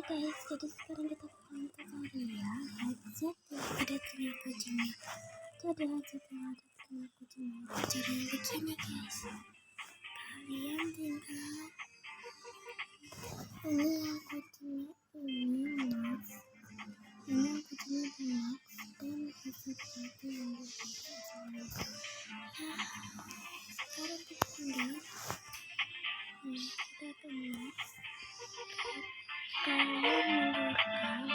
guys, jadi sekarang kita akan tutorial headset yang ada telinga kucingnya. Jadi headset yang ada telinga kucingnya cara yang begini guys. Kalian tinggal ini yang kucingnya ini Max, ini yang kucingnya Max, dan headsetnya itu yang sekarang kita tinggal kita ke Max. Kalian mundurkan